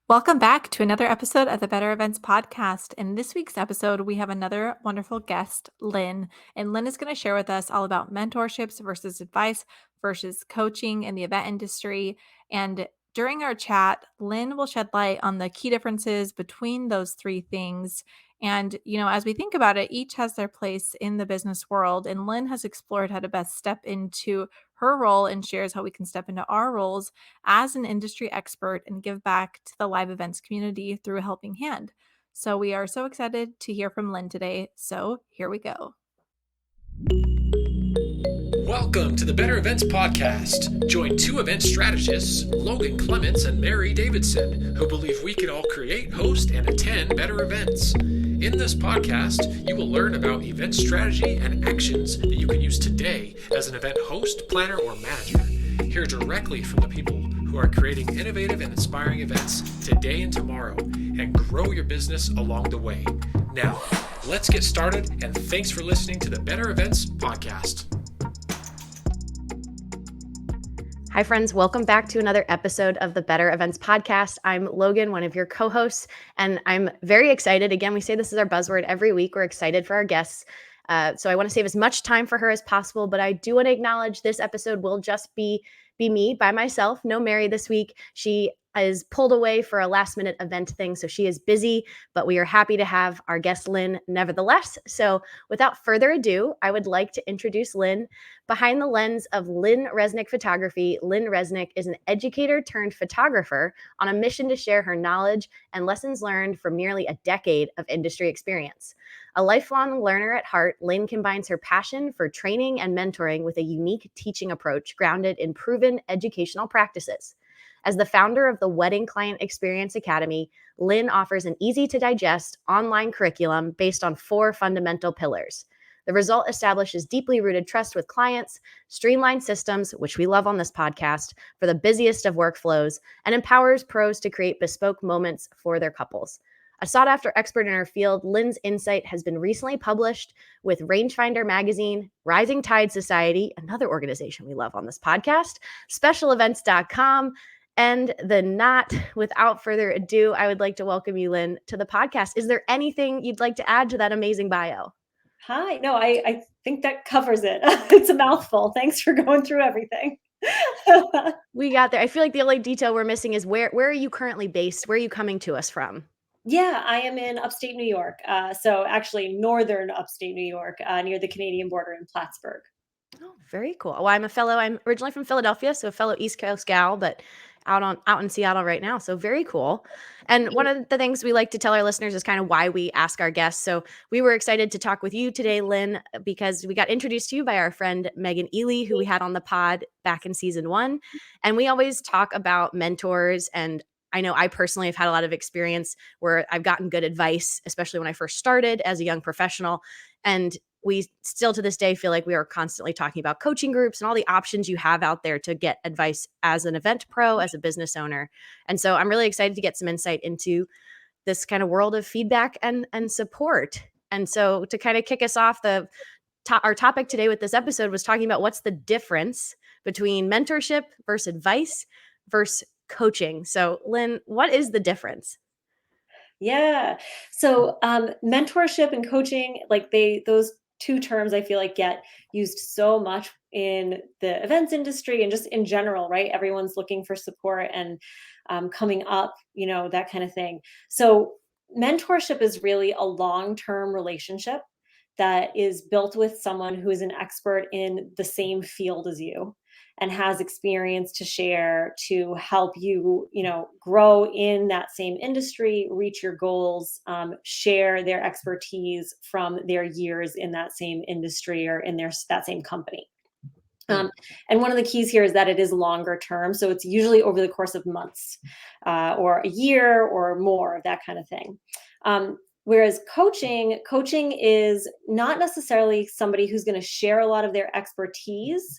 Welcome back to another episode of the Better Events podcast. In this week's episode, we have another wonderful guest, Lynne. And Lynne is going to share with us all about mentorships versus advice versus coaching in the event industry. And during our chat, Lynne will shed light on the key differences between those three things. And, as we think about it, each has their place in the business world. And Lynne has explored how to best step into her role and shares how we can step into our roles as an industry expert and give back to the live events community through a helping hand. So we are so excited to hear from Lynne today. So here we go. Welcome to the Better Events Podcast. Join two event strategists, Logan Clements and Mary Davidson, who believe we can all create, host, and attend better events. In this podcast, you will learn about event strategy and actions that you can use today as an event host, planner, or manager. Hear directly from the people who are creating innovative and inspiring events today and tomorrow, and grow your business along the way. Now, let's get started, and thanks for listening to the Better Events Podcast. Hi, friends. Welcome back to another episode of the Better Events Podcast. I'm Logan, one of your co-hosts, and I'm very excited. Again, we say this is our buzzword every week. We're excited for our guests. So I want to save as much time for her as possible, but I do want to acknowledge this episode will just be me by myself. No Mary this week. She is pulled away for a last minute event thing, so she is busy, but we are happy to have our guest Lynne nevertheless. So without further ado, I would like to introduce Lynne. Behind the lens of Lynne Reznick Photography, Lynne Reznick is an educator turned photographer on a mission to share her knowledge and lessons learned from nearly a decade of industry experience. A lifelong learner at heart, Lynne combines her passion for training and mentoring with a unique teaching approach grounded in proven educational practices. As the founder of the Wedding Client Experience Academy, Lynne offers an easy-to-digest online curriculum based on 4 fundamental pillars. The result establishes deeply rooted trust with clients, streamlined systems, which we love on this podcast, for the busiest of workflows, and empowers pros to create bespoke moments for their couples. A sought-after expert in her field, Lynne's insight has been recently published with Rangefinder Magazine, Rising Tide Society, another organization we love on this podcast, specialevents.com, and the not. Without further ado, I would like to welcome you, Lynne, to the podcast. Is there anything you'd like to add to that amazing bio? Hi. No, I think that covers it. It's a mouthful. Thanks for going through everything. We got there. I feel like the only detail we're missing is where are you currently based? Where are you coming to us from? Yeah, I am in upstate New York. So actually northern upstate New York, near the Canadian border in Plattsburgh. Oh, very cool. Well, I'm originally from Philadelphia, so a fellow East Coast gal, but out in Seattle right now. So very cool. And one of the things we like to tell our listeners is kind of why we ask our guests. So we were excited to talk with you today, Lynne, because we got introduced to you by our friend Megan Ely, who we had on the pod back in season 1. And we always talk about mentors, and I know I personally have had a lot of experience where I've gotten good advice, especially when I first started as a young professional. And we still to this day feel like we are constantly talking about coaching groups and all the options you have out there to get advice as an event pro, as a business owner. And so I'm really excited to get some insight into this kind of world of feedback and support. And so to kind of kick us off, our topic today with this episode was talking about what's the difference between mentorship versus advice versus coaching. So Lynne, what is the difference? Yeah. So mentorship and coaching, like those 2 terms I feel like get used so much in the events industry and just in general, right? Everyone's looking for support and coming up, that kind of thing. So mentorship is really a long-term relationship that is built with someone who is an expert in the same field as you and has experience to share to help you, grow in that same industry, reach your goals, share their expertise from their years in that same industry or in that same company. And one of the keys here is that it is longer term. So it's usually over the course of months or a year or more of that kind of thing. Whereas coaching is not necessarily somebody who's going to share a lot of their expertise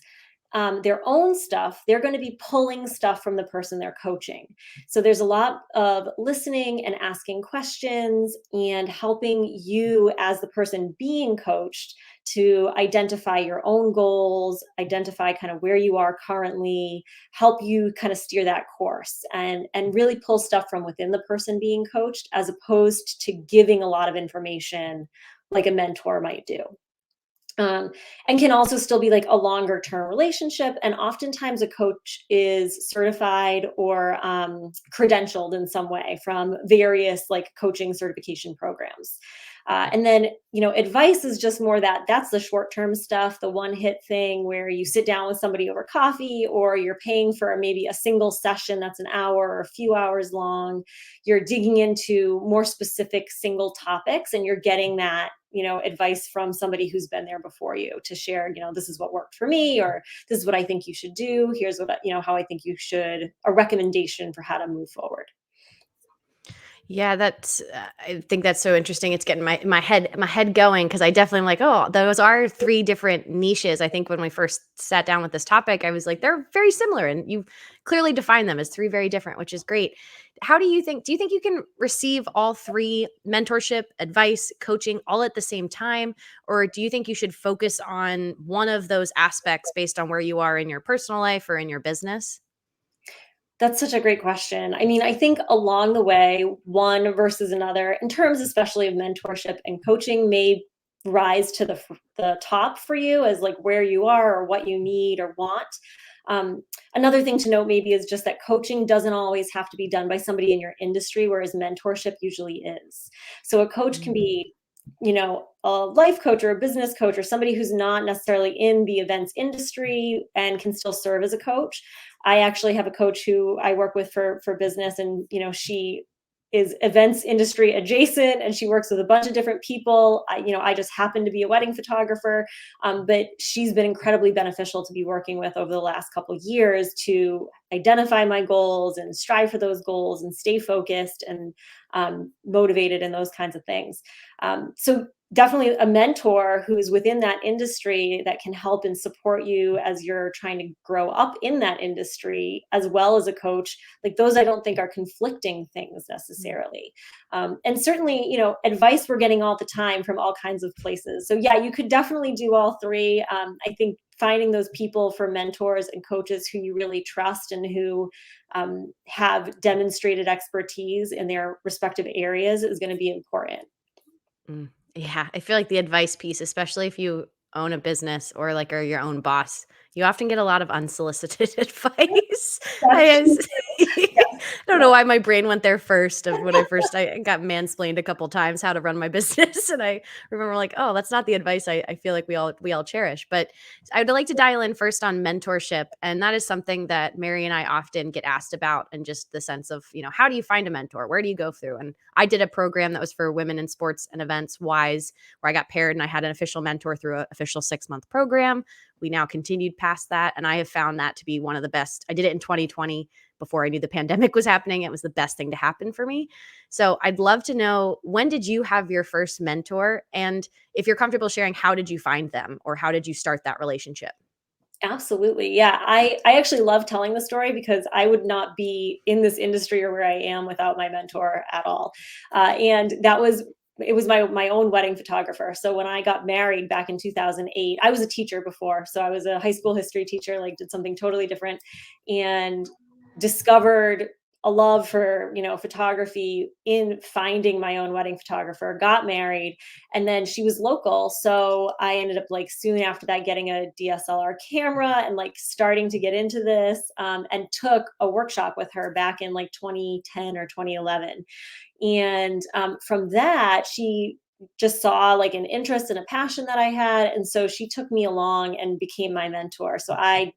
their own stuff, they're going to be pulling stuff from the person they're coaching. So there's a lot of listening and asking questions and helping you as the person being coached to identify your own goals, identify kind of where you are currently, help you kind of steer that course and really pull stuff from within the person being coached as opposed to giving a lot of information like a mentor might do. And can also still be like a longer term relationship. And oftentimes, a coach is certified or credentialed in some way from various like coaching certification programs. And then, advice is just more that's the short term stuff, the one hit thing where you sit down with somebody over coffee or you're paying for maybe a single session that's an hour or a few hours long. You're digging into more specific single topics and you're getting that advice from somebody who's been there before you to share, this is what worked for me, or this is what I think you should do. Here's what, how I think you should, a recommendation for how to move forward. Yeah, that's I think that's so interesting. It's getting my head going because I definitely am like, oh, those are three different niches. I think when we first sat down with this topic, I was like, they're very similar, and you clearly define them as three very different, which is great. How do you think you can receive all three: mentorship, advice, coaching, all at the same time, or do you think you should focus on one of those aspects based on where you are in your personal life or in your business? That's such a great question. I mean, I think along the way, one versus another, in terms especially of mentorship and coaching, may rise to the top for you as like where you are or what you need or want. Another thing to note maybe is just that coaching doesn't always have to be done by somebody in your industry, whereas mentorship usually is. So a coach can be, a life coach or a business coach or somebody who's not necessarily in the events industry and can still serve as a coach. I actually have a coach who I work with for business, and she is events industry adjacent, and she works with a bunch of different people. I just happen to be a wedding photographer, but she's been incredibly beneficial to be working with over the last couple of years to identify my goals and strive for those goals and stay focused and motivated and those kinds of things. So definitely a mentor who's within that industry that can help and support you as you're trying to grow up in that industry, as well as a coach, like those I don't think are conflicting things necessarily. And certainly, advice we're getting all the time from all kinds of places. So yeah, you could definitely do all three. I think finding those people for mentors and coaches who you really trust and who have demonstrated expertise in their respective areas is going to be important. Mm, yeah, I feel like the advice piece, especially if you own a business or like are your own boss, you often get a lot of unsolicited advice. I, That's guess- true. I Yes. don't know why my brain went there first of when I got mansplained a couple times how to run my business. And I remember like, oh, that's not the advice I feel like we all cherish. But I would like to dial in first on mentorship. And that is something that Mary and I often get asked about, and just the sense of, how do you find a mentor? Where do you go through? And I did a program that was for women in sports and events, WISE, where I got paired and I had an official mentor through an official 6-month program. We now continued past that. And I have found that to be one of the best. I did it in 2020 before I knew the pandemic was happening. It was the best thing to happen for me. So I'd love to know, when did you have your first mentor? And if you're comfortable sharing, how did you find them, or how did you start that relationship? Absolutely. Yeah. I actually love telling the story because I would not be in this industry or where I am without my mentor at all. And it was my own wedding photographer. So when I got married back in 2008, I was a teacher before. So I was a high school history teacher, like did something totally different, and discovered a love for, photography in finding my own wedding photographer, got married, and then she was local. So I ended up like soon after that getting a DSLR camera and like starting to get into this, and took a workshop with her back in like 2010 or 2011. And from that, she just saw like an interest and a passion that I had. And so she took me along and became my mentor. So I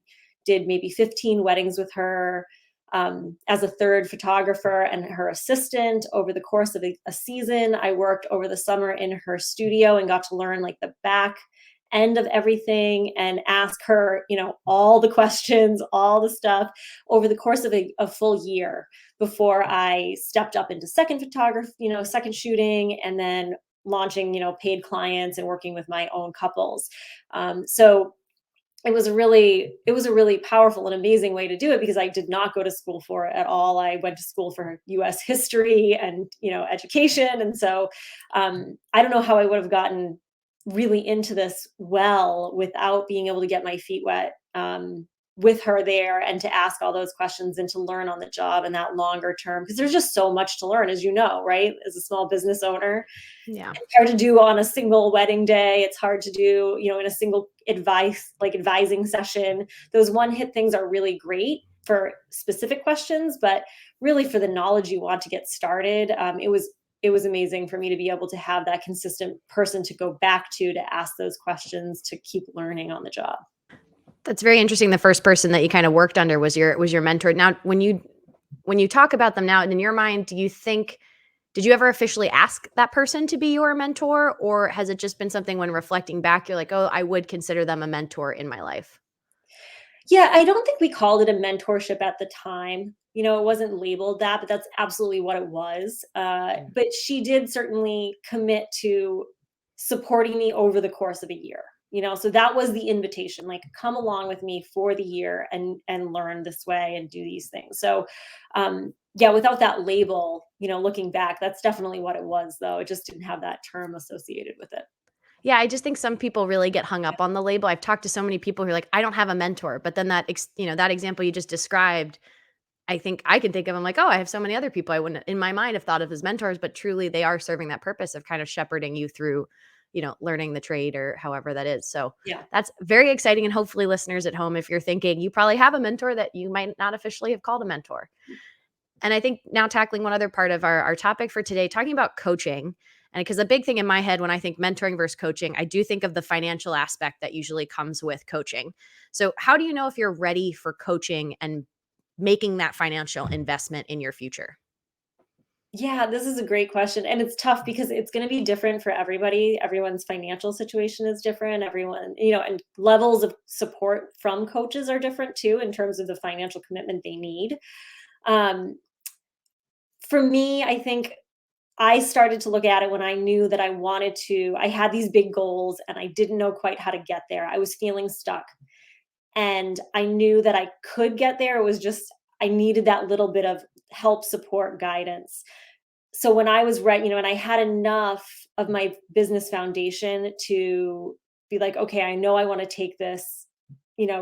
did maybe 15 weddings with her, as a third photographer and her assistant over the course of a season. I worked over the summer in her studio and got to learn like the back end of everything and ask her, all the questions, all the stuff over the course of a full year before I stepped up into second photography, second shooting, and then launching, paid clients and working with my own couples. So it was a really powerful and amazing way to do it because I did not go to school for it at all. I went to school for US history and, education. And so I don't know how I would have gotten really into this well without being able to get my feet wet with her there and to ask all those questions and to learn on the job and that longer term because there's just so much to learn, as you know, right? As a small business owner, Yeah. it's hard to do on a single wedding day. It's hard to do, in a single advising session. Those one hit things are really great for specific questions, but really for the knowledge you want to get started, it was amazing for me to be able to have that consistent person to go back to ask those questions to keep learning on the job. That's very interesting. The first person that you kind of worked under was your mentor. Now, when you talk about them now, in your mind, did you ever officially ask that person to be your mentor, or has it just been something when reflecting back, you're like, oh, I would consider them a mentor in my life? Yeah, I don't think we called it a mentorship at the time. It wasn't labeled that, but that's absolutely what it was. Mm. But she did certainly commit to supporting me over the course of a year. So that was the invitation, like come along with me for the year and learn this way and do these things. So yeah, without that label, looking back, that's definitely what it was, though. It just didn't have that term associated with it. Yeah, I just think some people really get hung up on the label. I've talked to so many people who are like, I don't have a mentor, but then that example you just described, I think I can think of them like, oh, I have so many other people I wouldn't in my mind have thought of as mentors, but truly they are serving that purpose of kind of shepherding you through, learning the trade or however that is. So Yeah. that's very exciting. And hopefully listeners at home, if you're thinking you probably have a mentor that you might not officially have called a mentor. And I think now tackling one other part of our topic for today, talking about coaching. And because a big thing in my head when I think mentoring versus coaching, I do think of the financial aspect that usually comes with coaching. So, how do you know if you're ready for coaching and making that financial investment in your future? Yeah, this is a great question. And it's tough because it's going to be different for everybody. Everyone's financial situation is different. Everyone, and levels of support from coaches are different too in terms of the financial commitment they need. Um, for me, I think I started to look at it when I knew that I had these big goals and I didn't know quite how to get there. I was feeling stuck and I knew that I could get there. It was just, I needed that little bit of help, support, guidance. So when I was right, and I had enough of my business foundation to be like, okay, I know I want to take this,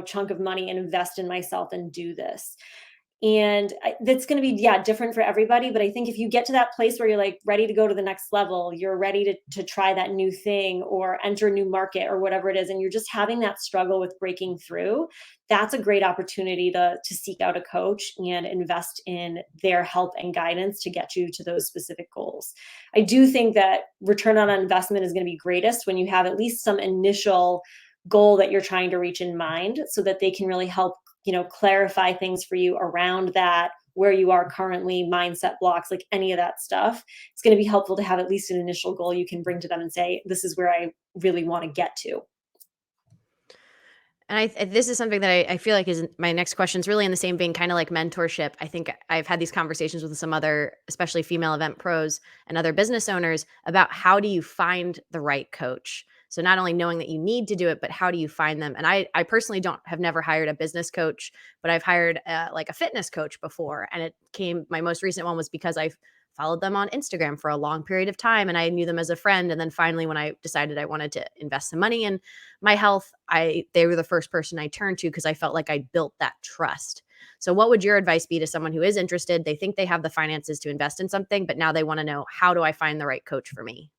chunk of money and invest in myself and do this. And that's going to be, yeah, different for everybody. But I think if you get to that place where you're like ready to go to the next level, you're ready to try that new thing or enter a new market or whatever it is, and you're just having that struggle with breaking through, that's a great opportunity to seek out a coach and invest in their help and guidance to get you to those specific goals. I do think that return on investment is going to be greatest when you have at least some initial goal that you're trying to reach in mind so that they can really help clarify things for you around that, where you are currently, mindset blocks, like any of that stuff. It's going to be helpful to have at least an initial goal you can bring to them and say, this is where I really want to get to. And this is something that I feel like is my next question is really in the same vein, kind of like mentorship. I think I've had these conversations with some other, especially female event pros and other business owners about how do you find the right coach? So not only knowing that you need to do it, but how do you find them? And I personally have never hired a business coach, but I've hired like a fitness coach before. And my most recent one was because I followed them on Instagram for a long period of time and I knew them as a friend. And then finally, when I decided I wanted to invest some money in my health, they were the first person I turned to because I felt like I built that trust. So what would your advice be to someone who is interested? They think they have the finances to invest in something, but now they want to know, how do I find the right coach for me?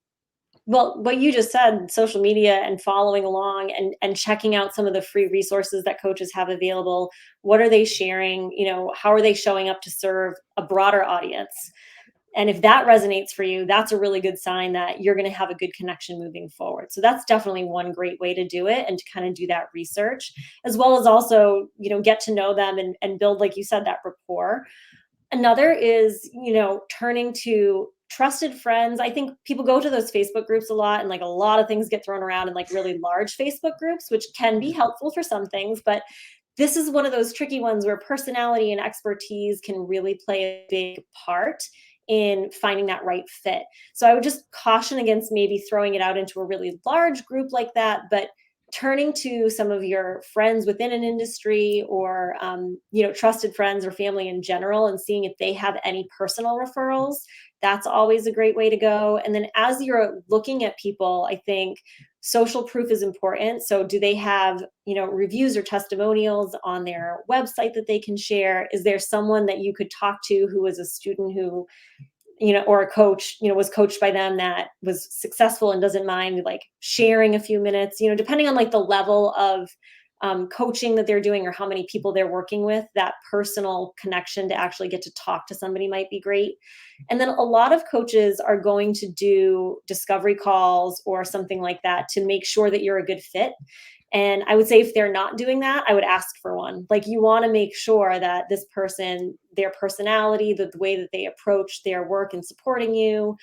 Well, what you just said, social media and following along and checking out some of the free resources that coaches have available. What are they sharing? How are they showing up to serve a broader audience? And if that resonates for you, that's a really good sign that you're going to have a good connection moving forward. So that's definitely one great way to do it and to kind of do that research, as well as also, get to know them and build, like you said, that rapport. Another is, turning to trusted friends. I think people go to those Facebook groups a lot and like a lot of things get thrown around in like really large Facebook groups, which can be helpful for some things, but this is one of those tricky ones where personality and expertise can really play a big part in finding that right fit. So I would just caution against maybe throwing it out into a really large group like that, but turning to some of your friends within an industry or trusted friends or family in general and seeing if they have any personal referrals, that's always a great way to go. And then as you're looking at people, I think social proof is important. So do they have reviews or testimonials on their website that they can share? Is there someone that you could talk to who was a student who or a coach, was coached by them that was successful and doesn't mind like sharing a few minutes, depending on like the level of coaching that they're doing or how many people they're working with, that personal connection to actually get to talk to somebody might be great. And then a lot of coaches are going to do discovery calls or something like that to make sure that you're a good fit. And I would say if they're not doing that, I would ask for one. Like you want to make sure that this person, their personality, the way that they approach their work and supporting you,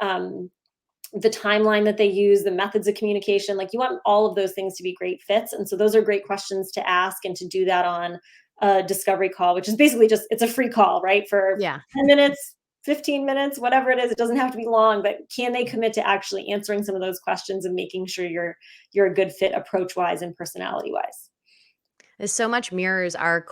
the timeline that they use, the methods of communication, like you want all of those things to be great fits. And so those are great questions to ask and to do that on a discovery call, which is basically just, it's a free call, right? For Yeah. 10 minutes, 15 minutes, whatever it is. It doesn't have to be long, but can they commit to actually answering some of those questions and making sure you're a good fit approach wise and personality wise? This so much mirrors our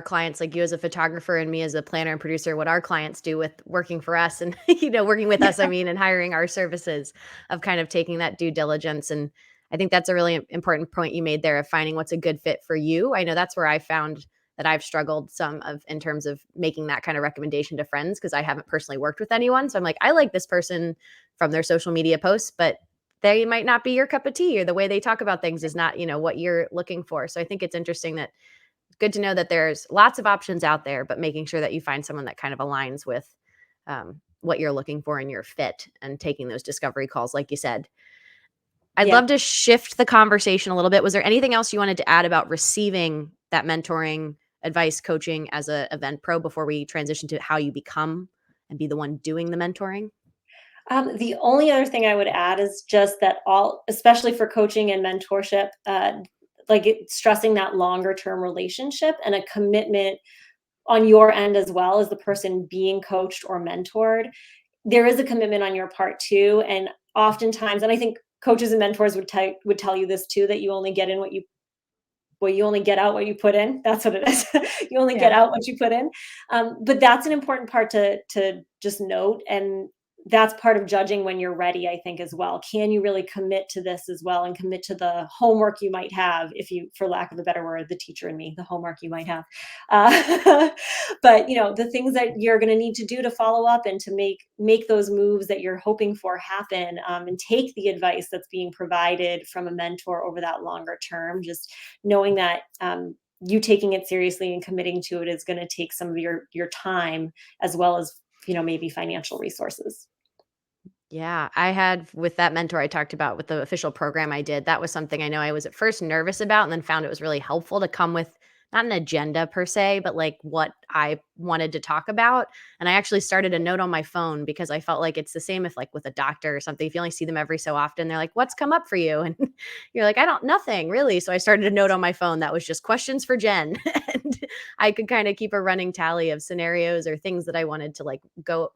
clients, like you as a photographer and me as a planner and producer, what our clients do with working for us and, working with us, I mean, and hiring our services, of kind of taking that due diligence. And I think that's a really important point you made there, of finding what's a good fit for you. I know that's where I found that I've struggled some of in terms of making that kind of recommendation to friends, because I haven't personally worked with anyone. So I'm like, I like this person from their social media posts, but they might not be your cup of tea, or the way they talk about things is not, what you're looking for. So I think it's interesting that good to know that there's lots of options out there, but making sure that you find someone that kind of aligns with what you're looking for in your fit, and taking those discovery calls, like you said. I'd Yeah. love to shift the conversation a little bit. Was there anything else you wanted to add about receiving that mentoring, advice, coaching as a event pro before we transition to how you become and be the one doing the mentoring? The only other thing I would add is just that especially for coaching and mentorship, stressing that longer term relationship and a commitment on your end as well as the person being coached or mentored. There is a commitment on your part too, and oftentimes, and I think coaches and mentors would tell you this too, that you only get in you only get out what you put in. That's what it is. You only get Yeah. out what you put in. But that's an important part to just note. And that's part of judging when you're ready, I think, as well. Can you really commit to this as well and commit to the homework you might have, if you, for lack of a better word, the teacher in me, the homework you might have. But the things that you're going to need to do to follow up and to make those moves that you're hoping for happen, and take the advice that's being provided from a mentor over that longer term, just knowing that you taking it seriously and committing to it is going to take some of your time, as well as maybe financial resources. Yeah, I had with that mentor I talked about with the official program I did, that was something I know I was at first nervous about, and then found it was really helpful to come with not an agenda per se, but like what I wanted to talk about. And I actually started a note on my phone, because I felt like it's the same if like with a doctor or something, if you only see them every so often, they're like, "What's come up for you?" And you're like, nothing really." So I started a note on my phone that was just questions for Jen. And I could kind of keep a running tally of scenarios or things that I wanted to like go,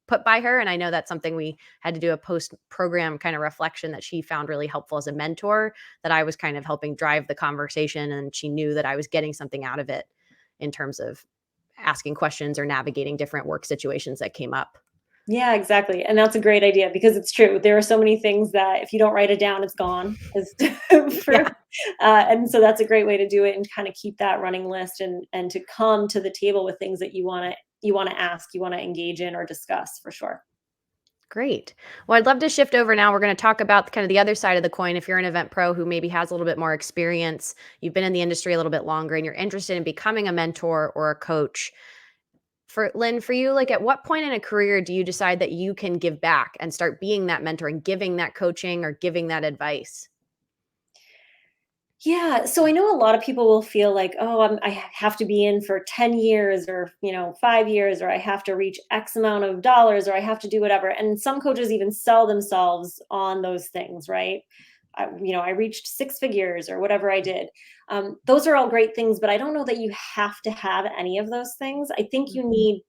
put by her. And I know that's something we had to do a post program kind of reflection that she found really helpful as a mentor, that I was kind of helping drive the conversation, and she knew that I was getting something out of it in terms of asking questions or navigating different work situations that came up. Yeah, exactly. And that's a great idea, because it's true. There are so many things that if you don't write it down, it's gone. Is Yeah. true. And so that's a great way to do it and kind of keep that running list, and to come to the table with things that you want to ask, you want to engage in or discuss for sure. Great. Well, I'd love to shift over now. We're going to talk about kind of the other side of the coin. If you're an event pro who maybe has a little bit more experience, you've been in the industry a little bit longer, and you're interested in becoming a mentor or a coach. For Lynn, for you, like at what point in a career do you decide that you can give back and start being that mentor and giving that coaching or giving that advice? Yeah, so I know a lot of people will feel like, oh, I have to be in for 10 years or 5 years, or I have to reach X amount of dollars, or I have to do whatever. And some coaches even sell themselves on those things, right? I reached six figures or whatever I did. Those are all great things, but I don't know that you have to have any of those things. I think you need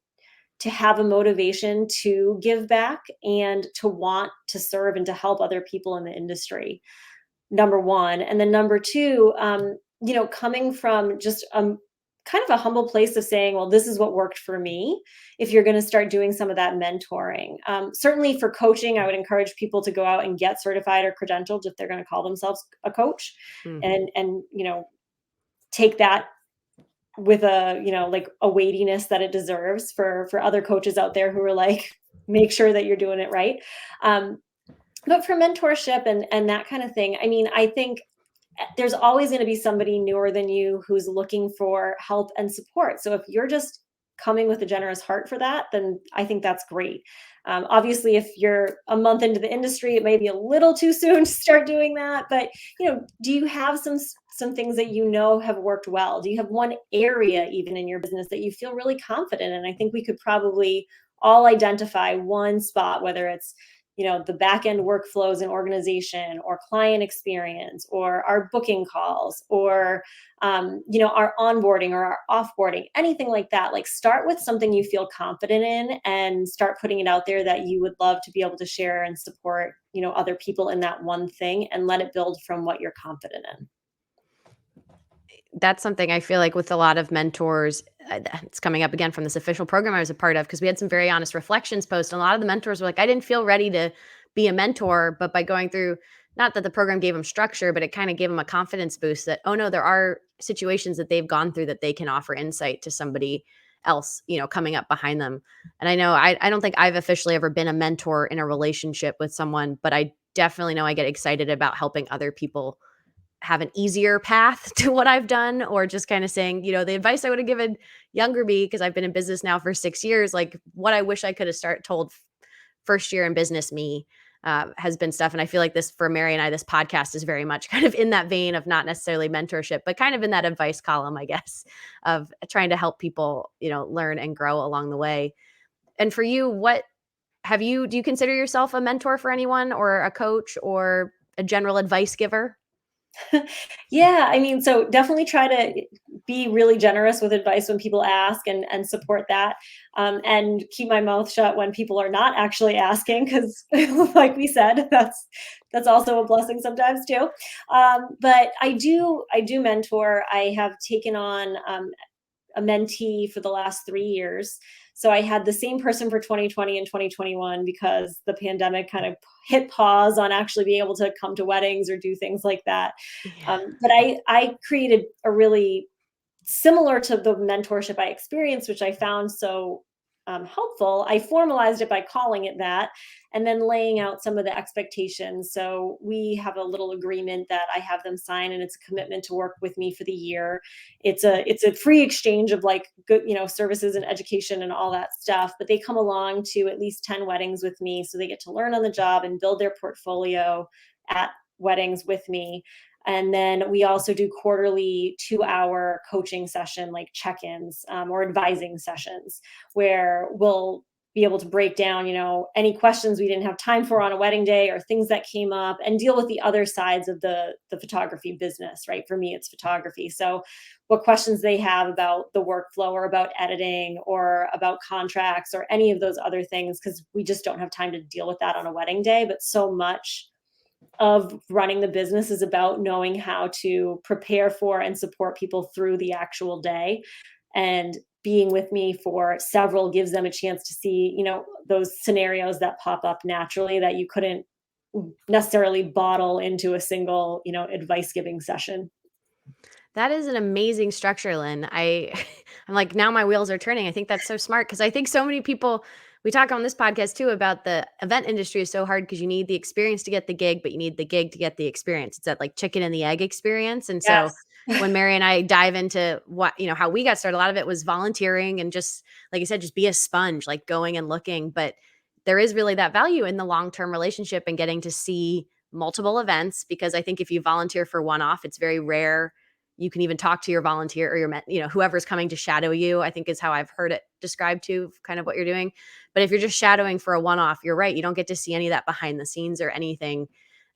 to have a motivation to give back and to want to serve and to help other people in the industry. number one. And then number two, coming from just kind of a humble place of saying, well, this is what worked for me. If you're going to start doing some of that mentoring, certainly for coaching, I would encourage people to go out and get certified or credentialed if they're going to call themselves a coach, Mhm. and take that with a like a weightiness that it deserves for other coaches out there who are like, make sure that you're doing it right. Um, but for mentorship and that kind of thing, I mean, I think there's always going to be somebody newer than you who's looking for help and support. So if you're just coming with a generous heart for that, then I think that's great. Obviously, if you're a month into the industry, it may be a little too soon to start doing that. But do you have some things that have worked well? Do you have one area even in your business that you feel really confident in? I think we could probably all identify one spot, whether it's the back end workflows and organization, or client experience, or our booking calls, or our onboarding or our offboarding, anything like that. Like, start with something you feel confident in and start putting it out there that you would love to be able to share and support other people in that one thing, and let it build from what you're confident in. That's something I feel like with a lot of mentors, it's coming up again from this official program I was a part of, because we had some very honest reflections posts. And a lot of the mentors were like, I didn't feel ready to be a mentor, but by going through, not that the program gave them structure, but it kind of gave them a confidence boost that, oh no, there are situations that they've gone through that they can offer insight to somebody else, coming up behind them. And I know I don't think I've officially ever been a mentor in a relationship with someone, but I definitely know I get excited about helping other people have an easier path to what I've done, or just kind of saying, the advice I would have given younger me, because I've been in business now for 6 years, like what I wish I could have told first year in business me, has been stuff. And I feel like this for Mary and I, this podcast is very much kind of in that vein of not necessarily mentorship, but kind of in that advice column, I guess, of trying to help people, learn and grow along the way. And for you, do you consider yourself a mentor for anyone, or a coach, or a general advice giver? Yeah, I mean, so definitely try to be really generous with advice when people ask, and support that, and keep my mouth shut when people are not actually asking, because, like we said, that's also a blessing sometimes too. But I do mentor. I have taken on a mentee for the last 3 years. So I had the same person for 2020 and 2021, because the pandemic kind of hit pause on actually being able to come to weddings or do things like that. Yeah. But I created a really similar to the mentorship I experienced, which I found so helpful. I formalized it by calling it that, and then laying out some of the expectations. So we have a little agreement that I have them sign, and it's a commitment to work with me for the year. It's a free exchange of like good, services and education and all that stuff. But they come along to at least 10 weddings with me, so they get to learn on the job and build their portfolio at weddings with me. And then we also do quarterly 2-hour coaching session, like check-ins, or advising sessions, where we'll be able to break down, any questions we didn't have time for on a wedding day, or things that came up, and deal with the other sides of the photography business, right? For me, it's photography. So what questions they have about the workflow, or about editing, or about contracts, or any of those other things, because we just don't have time to deal with that on a wedding day. But so much of running the business is about knowing how to prepare for and support people through the actual day. And being with me for several gives them a chance to see, those scenarios that pop up naturally that you couldn't necessarily bottle into a single, advice giving session. That is an amazing structure, Lynn. I'm like, now my wheels are turning. I think that's so smart, because I think so many people, we talk on this podcast too about the event industry is so hard because you need the experience to get the gig, but you need the gig to get the experience. It's that like chicken and the egg experience. And so Yes. when Mary and I dive into how we got started, a lot of it was volunteering and just, like I said, just be a sponge, like going and looking. But there is really that value in the long-term relationship and getting to see multiple events, because I think if you volunteer for one off, it's very rare you can even talk to your volunteer or whoever's coming to shadow you, I think is how I've heard it described to kind of what you're doing. But if you're just shadowing for a one-off, you're right. You don't get to see any of that behind the scenes or anything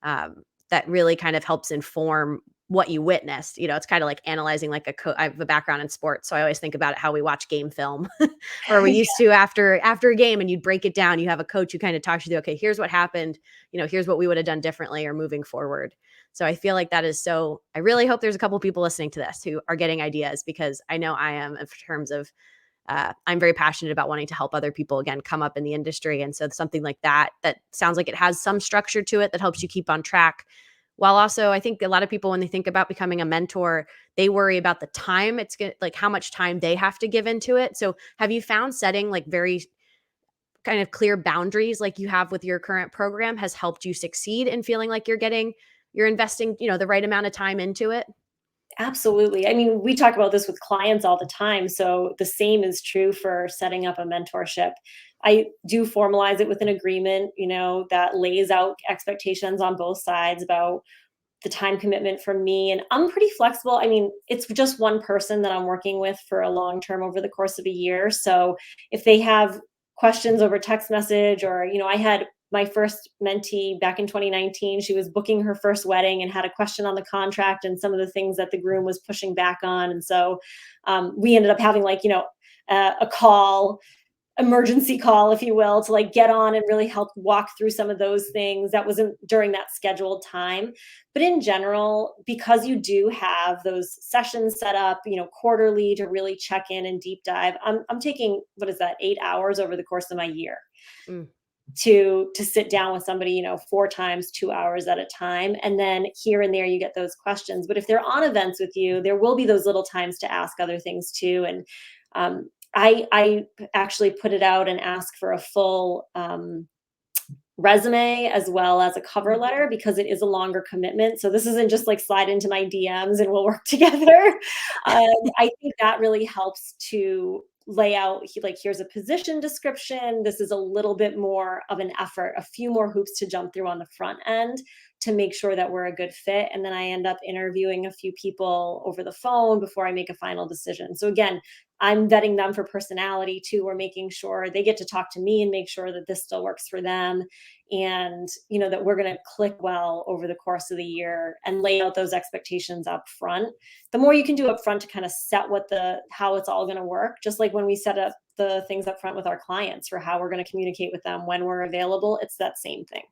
that really kind of helps inform what you witnessed. It's kind of like analyzing like I have a background in sports. So I always think about it, how we watch game film or we used to after a game, and you'd break it down. You have a coach who kind of talks you through, okay, here's what happened. Here's what we would have done differently or moving forward. So I feel like that is so, I really hope there's a couple people listening to this who are getting ideas, because I know I am, in terms of I'm very passionate about wanting to help other people, again, come up in the industry. And so something like that sounds like it has some structure to it that helps you keep on track. While also, I think a lot of people, when they think about becoming a mentor, they worry about the time it's going, like how much time they have to give into it. So have you found setting like very kind of clear boundaries like you have with your current program has helped you succeed in feeling like you're investing, the right amount of time into it? Absolutely. I mean, we talk about this with clients all the time. So the same is true for setting up a mentorship. I do formalize it with an agreement, that lays out expectations on both sides about the time commitment from me. And I'm pretty flexible. I mean, it's just one person that I'm working with for a long term over the course of a year. So if they have questions over text message, or, I had my first mentee back in 2019. She was booking her first wedding and had a question on the contract and some of the things that the groom was pushing back on. And so we ended up having a call, emergency call, if you will, to like get on and really help walk through some of those things. That wasn't during that scheduled time. But in general, because you do have those sessions set up, quarterly, to really check in and deep dive, I'm taking, what is that, 8 hours over the course of my year Mm. to sit down with somebody, 4 times 2 hours at a time. And then here and there you get those questions. But if they're on events with you, there will be those little times to ask other things too. And I actually put it out and ask for a full resume as well as a cover letter, because it is a longer commitment. So this isn't just like slide into my DMs and we'll work together. I think that really helps to lay out, like, here's a position description. This is a little bit more of an effort, a few more hoops to jump through on the front end to make sure that we're a good fit. And then I end up interviewing a few people over the phone before I make a final decision. So again, I'm vetting them for personality too. We're making sure they get to talk to me and make sure that this still works for them. And, that we're going to click well over the course of the year and lay out those expectations up front. The more you can do up front to kind of set how it's all going to work, just like when we set up the things up front with our clients for how we're going to communicate with them when we're available, it's that same thing.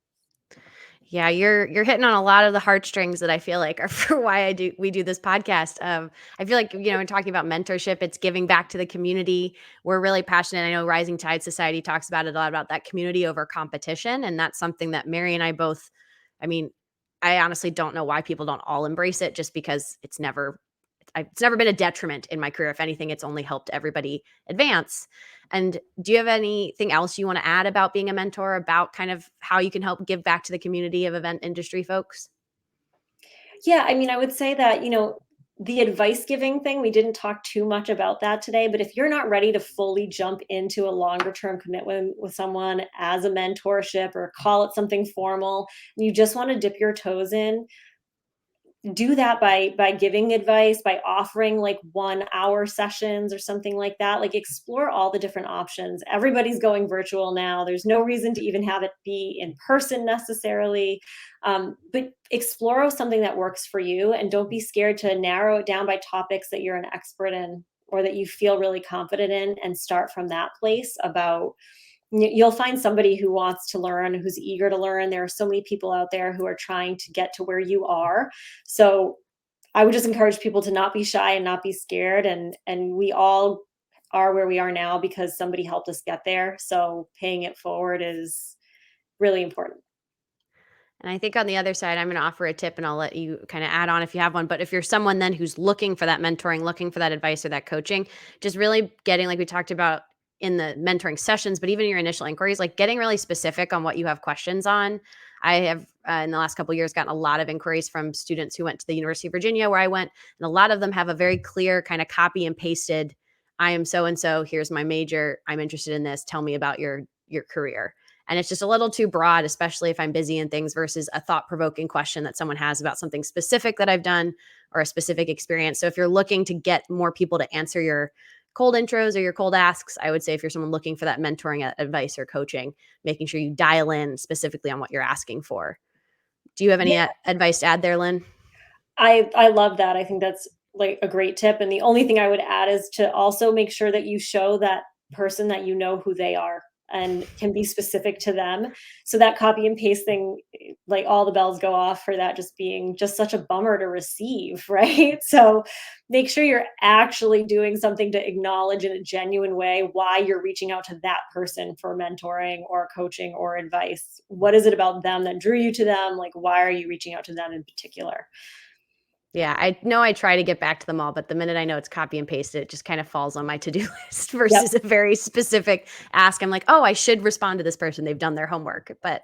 Yeah, you're hitting on a lot of the heartstrings that I feel like are for why we do this podcast. I feel like, in talking about mentorship, it's giving back to the community. We're really passionate. I know Rising Tide Society talks about it a lot, about that community over competition, and that's something that Mary and I both. I mean, I honestly don't know why people don't all embrace it, just because it's never been a detriment in my career. If anything, it's only helped everybody advance. And do you have anything else you want to add about being a mentor, about kind of how you can help give back to the community of event industry folks? Yeah, I mean, I would say that, the advice giving thing, we didn't talk too much about that today, but if you're not ready to fully jump into a longer term commitment with someone as a mentorship, or call it something formal, and you just want to dip your toes in, do that by giving advice, by offering like 1 hour sessions or something like that. Like, explore all the different options. Everybody's going virtual now. There's no reason to even have it be in person necessarily. But explore something that works for you, and don't be scared to narrow it down by topics that you're an expert in or that you feel really confident in, and start from that place. You'll find somebody who wants to learn, who's eager to learn. There are so many people out there who are trying to get to where you are. So I would just encourage people to not be shy and not be scared. And we all are where we are now because somebody helped us get there. So paying it forward is really important. And I think on the other side, I'm going to offer a tip, and I'll let you kind of add on if you have one. But if you're someone then who's looking for that mentoring, looking for that advice or that coaching, just really getting, like we talked about in the mentoring sessions, but even your initial inquiries, like getting really specific on what you have questions on. I have in the last couple of years gotten a lot of inquiries from students who went to the University of Virginia, where I went, and a lot of them have a very clear kind of copy and pasted, I am so and so, here's my major, I'm interested in this, tell me about your career. And it's just a little too broad, especially if I'm busy and things, versus a thought-provoking question that someone has about something specific that I've done or a specific experience. So if you're looking to get more people to answer your cold intros or your cold asks, I would say if you're someone looking for that mentoring advice or coaching, making sure you dial in specifically on what you're asking for. Do you have any advice to add there, Lynn? I love that. I think that's like a great tip. And the only thing I would add is to also make sure that you show that person that you know who they are. and can be specific to them. So that copy and paste thing, like all the bells go off for that just being just such a bummer to receive, right? So make sure you're actually doing something to acknowledge in a genuine way why you're reaching out to that person for mentoring or coaching or advice. What is it about them that drew you to them? Like, why are you reaching out to them in particular? Yeah, I know I try to get back to them all, but the minute I know it's copy and pasted, it just kind of falls on my to-do list Yep. versus a very specific ask. I'm like, oh, I should respond to this person. They've done their homework. But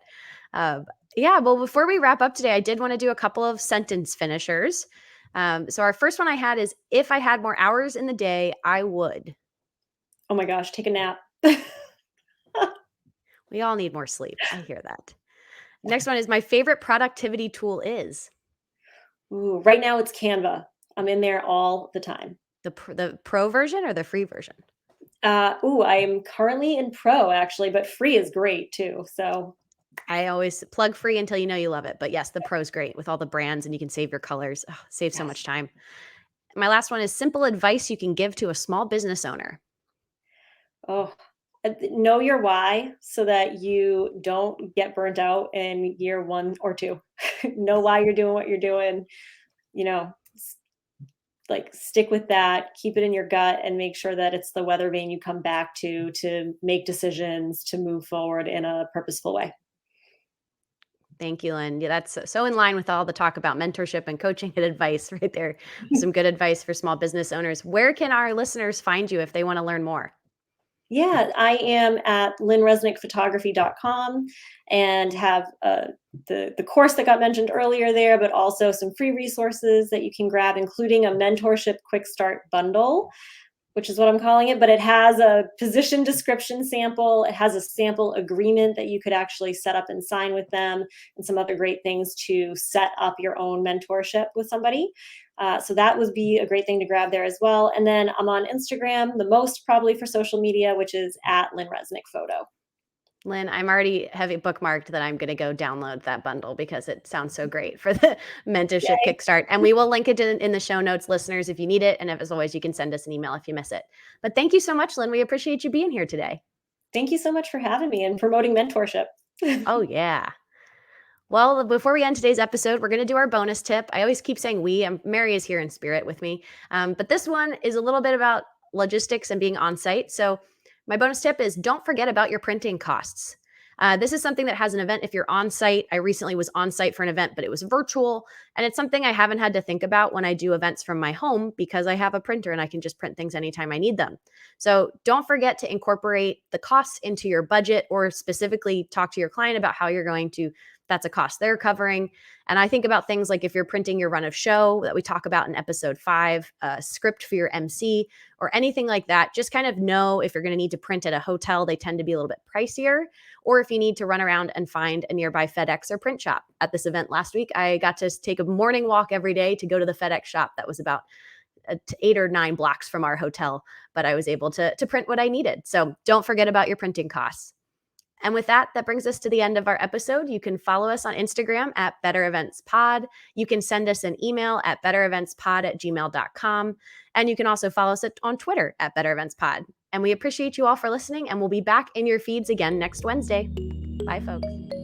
uh, yeah, well, before we wrap up today, I did want to do a couple of sentence finishers. So our first one I had is, if I had more hours in the day, I would. Oh my gosh, take a nap. We all need more sleep. I hear that. Next one is, my favorite productivity tool is Ooh, right now it's Canva. I'm in there all the time. the pro version or the free version? I am currently in pro actually, but free is great too. So I always plug free until you know you love it. But yes, the pro's great with all the brands and you can save your colors. Ugh, save so yes. much time. My last one is, simple advice you can give to a small business owner. Oh, know your why so that you don't get burnt out in year 1 or 2. Know why you're doing what you're doing, you know, like stick with that, keep it in your gut and make sure that it's the weather vane you come back to make decisions, to move forward in a purposeful way. Thank you, Lynn. Yeah, that's so in line with all the talk about mentorship and coaching and advice right there. Some good advice for small business owners. Where can our listeners find you if they want to learn more? Yeah, I am at lynnresnickphotography.com and have the course that got mentioned earlier there, but also some free resources that you can grab, including a mentorship quick start bundle, which is what I'm calling it. But it has a position description sample. It has a sample agreement that you could actually set up and sign with them, and some other great things to set up your own mentorship with somebody. So that would be a great thing to grab there as well. And then I'm on Instagram, the most probably for social media, which is at Lynne Reznick Photo. Lynn, I'm already have it bookmarked that I'm going to go download that bundle because it sounds so great for the mentorship Yay. kickstart. And we will link it in the show notes, listeners, if you need it. And as always, you can send us an email if you miss it. But thank you so much, Lynn. We appreciate you being here today. Thank you so much for having me and promoting mentorship. Oh, yeah. Well, before we end today's episode, we're going to do our bonus tip. I always keep saying we, Mary is here in spirit with me. But this one is a little bit about logistics and being on site. So my bonus tip is, don't forget about your printing costs. This is something that has an event if you're on site. I recently was on site for an event, but it was virtual. And it's something I haven't had to think about when I do events from my home because I have a printer and I can just print things anytime I need them. So don't forget to incorporate the costs into your budget, or specifically talk to your client about how you're going to, that's a cost they're covering. And I think about things like if you're printing your run of show that we talk about in episode 5, a script for your MC, or anything like that, just kind of know if you're going to need to print at a hotel, they tend to be a little bit pricier, or if you need to run around and find a nearby FedEx or print shop. At this event last week, I got to take a morning walk every day to go to the FedEx shop that was about 8 or 9 blocks from our hotel, but I was able to print what I needed. So don't forget about your printing costs. And with that, that brings us to the end of our episode. You can follow us on Instagram at Better Events Pod. You can send us an email at bettereventspod@gmail.com. And you can also follow us on Twitter at Better Events Pod. And we appreciate you all for listening, and we'll be back in your feeds again next Wednesday. Bye, folks.